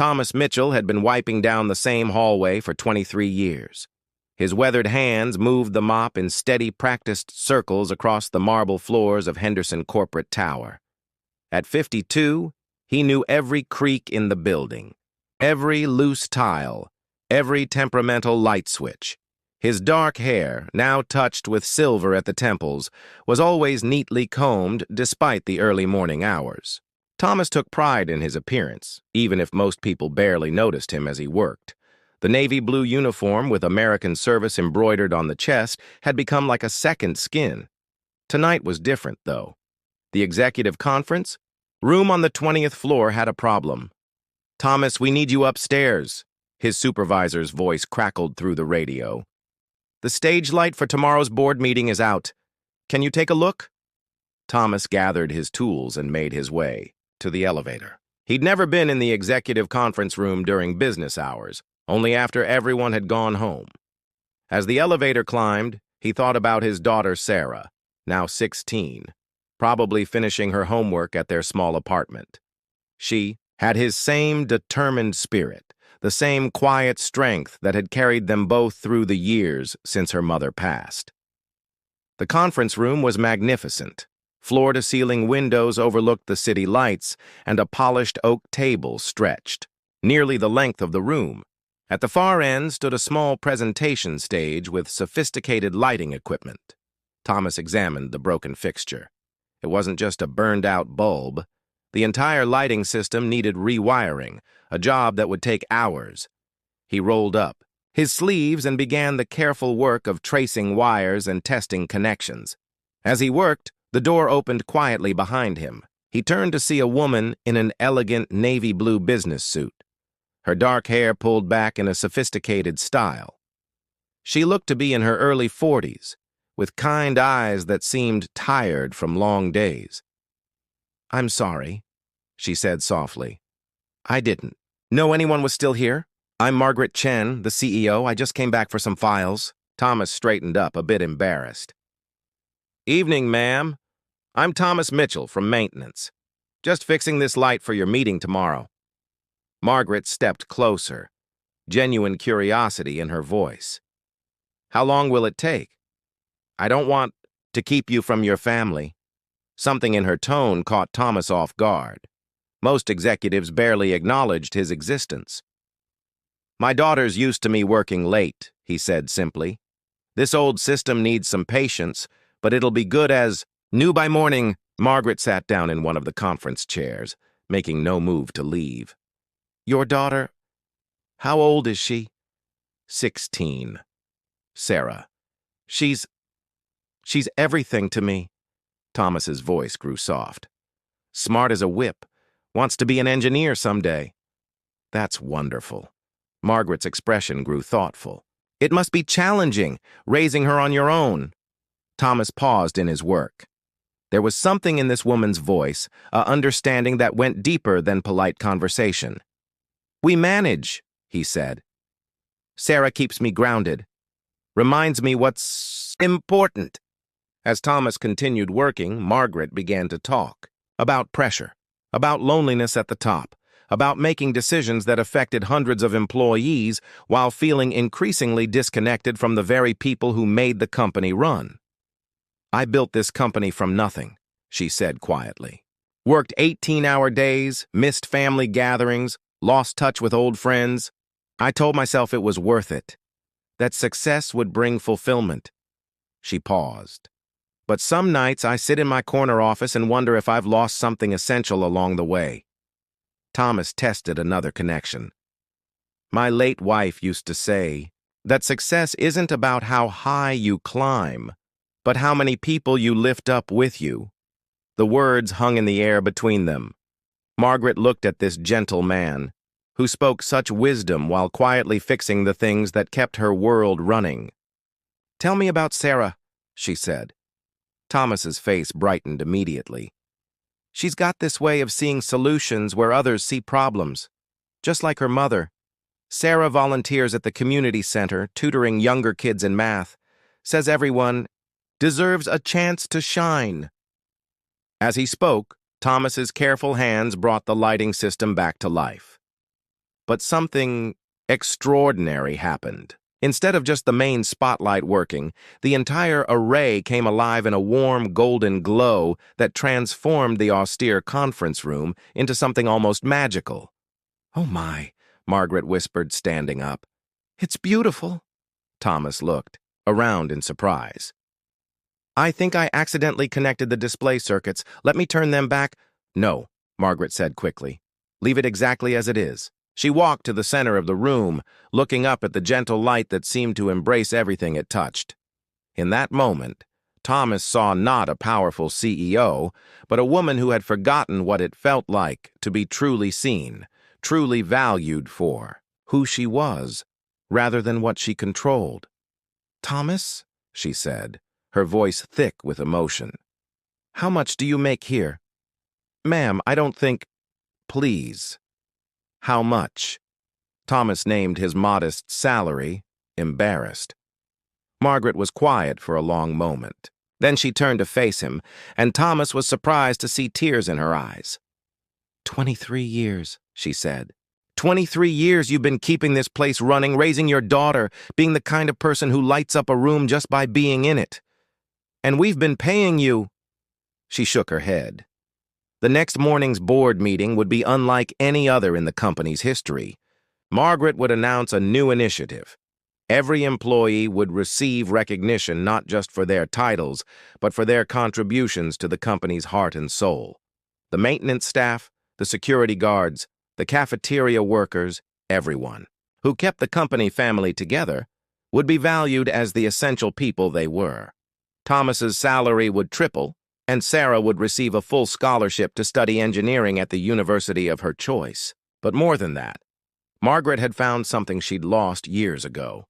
Thomas Mitchell had been wiping down the same hallway for 23 years. His weathered hands moved the mop in steady, practiced circles across the marble floors of Henderson Corporate Tower. At 52, he knew every creak in the building, every loose tile, every temperamental light switch. His dark hair, now touched with silver at the temples, was always neatly combed despite the early morning hours. Thomas took pride in his appearance, even if most people barely noticed him as he worked. The navy blue uniform with American service embroidered on the chest had become like a second skin. Tonight was different, though. The executive conference room on the 20th floor had a problem. "Thomas, we need you upstairs," his supervisor's voice crackled through the radio. "The stage light for tomorrow's board meeting is out. Can you take a look?" Thomas gathered his tools and made his way to the elevator. He'd never been in the executive conference room during business hours, only after everyone had gone home. As the elevator climbed, he thought about his daughter Sarah, now 16, probably finishing her homework at their small apartment. She had his same determined spirit, the same quiet strength that had carried them both through the years since her mother passed. The conference room was magnificent. Floor-to-ceiling windows overlooked the city lights, and a polished oak table stretched, nearly the length of the room. At the far end stood a small presentation stage with sophisticated lighting equipment. Thomas examined the broken fixture. It wasn't just a burned-out bulb. The entire lighting system needed rewiring, a job that would take hours. He rolled up his sleeves and began the careful work of tracing wires and testing connections. As he worked, the door opened quietly behind him. He turned to see a woman in an elegant navy blue business suit, her dark hair pulled back in a sophisticated style. She looked to be in her early 40s, with kind eyes that seemed tired from long days. "I'm sorry," she said softly. "I didn't know anyone was still here. I'm Margaret Chen, the CEO. I just came back for some files." Thomas straightened up, a bit embarrassed. "Evening, ma'am. I'm Thomas Mitchell from maintenance. Just fixing this light for your meeting tomorrow." Margaret stepped closer, genuine curiosity in her voice. "How long will it take? I don't want to keep you from your family." Something in her tone caught Thomas off guard. Most executives barely acknowledged his existence. "My daughter's used to me working late," he said simply. "This old system needs some patience, but it'll be good as..." New by morning, Margaret sat down in one of the conference chairs, making no move to leave. "Your daughter, how old is she?" 16. "Sarah. She's everything to me." Thomas's voice grew soft. "Smart as a whip. Wants to be an engineer someday." "That's wonderful." Margaret's expression grew thoughtful. "It must be challenging, raising her on your own." Thomas paused in his work. There was something in this woman's voice, a understanding that went deeper than polite conversation. "We manage," he said. "Sarah keeps me grounded. Reminds me what's important." As Thomas continued working, Margaret began to talk. About pressure, about loneliness at the top, about making decisions that affected hundreds of employees while feeling increasingly disconnected from the very people who made the company run. "I built this company from nothing," she said quietly. "Worked 18-hour days, missed family gatherings, lost touch with old friends. I told myself it was worth it, that success would bring fulfillment." She paused. "But some nights I sit in my corner office and wonder if I've lost something essential along the way." Thomas tested another connection. "My late wife used to say that success isn't about how high you climb, but how many people you lift up with you." The words hung in the air between them. Margaret looked at this gentle man, who spoke such wisdom while quietly fixing the things that kept her world running. "Tell me about Sarah," she said. Thomas's face brightened immediately. "She's got this way of seeing solutions where others see problems, just like her mother. Sarah volunteers at the community center, tutoring younger kids in math. Says everyone deserves a chance to shine." As he spoke, Thomas's careful hands brought the lighting system back to life. But something extraordinary happened. Instead of just the main spotlight working, the entire array came alive in a warm golden glow that transformed the austere conference room into something almost magical. "Oh my," Margaret whispered, standing up. "It's beautiful." Thomas looked around in surprise. "I think I accidentally connected the display circuits. Let me turn them back." "No," Margaret said quickly. "Leave it exactly as it is." She walked to the center of the room, looking up at the gentle light that seemed to embrace everything it touched. In that moment, Thomas saw not a powerful CEO, but a woman who had forgotten what it felt like to be truly seen, truly valued for who she was, rather than what she controlled. "Thomas," she said, her voice thick with emotion, "how much do you make here?" "Ma'am, I don't think—" "Please." "How much?" Thomas named his modest salary, embarrassed. Margaret was quiet for a long moment. Then she turned to face him, and Thomas was surprised to see tears in her eyes. 23 years, she said. 23 years you've been keeping this place running, raising your daughter, being the kind of person who lights up a room just by being in it. And we've been paying you. She shook her head. The next morning's board meeting would be unlike any other in the company's history. Margaret would announce a new initiative. Every employee would receive recognition not just for their titles, but for their contributions to the company's heart and soul. The maintenance staff, the security guards, the cafeteria workers, everyone who kept the company family together would be valued as the essential people they were. Thomas's salary would triple, and Sarah would receive a full scholarship to study engineering at the university of her choice. But more than that, Margaret had found something she'd lost years ago.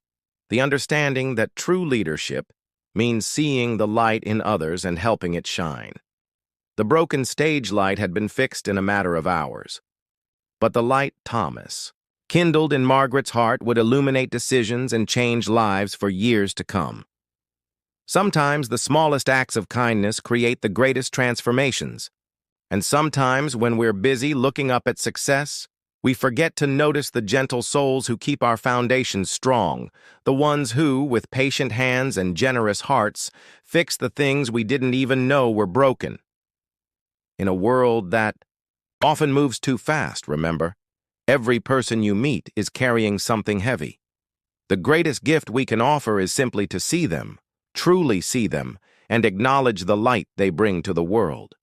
The understanding that true leadership means seeing the light in others and helping it shine. The broken stage light had been fixed in a matter of hours. But the light Thomas, kindled in Margaret's heart, would illuminate decisions and change lives for years to come. Sometimes the smallest acts of kindness create the greatest transformations. And sometimes when we're busy looking up at success, we forget to notice the gentle souls who keep our foundations strong, the ones who, with patient hands and generous hearts, fix the things we didn't even know were broken. In a world that often moves too fast, remember, every person you meet is carrying something heavy. The greatest gift we can offer is simply to see them, truly see them, and acknowledge the light they bring to the world.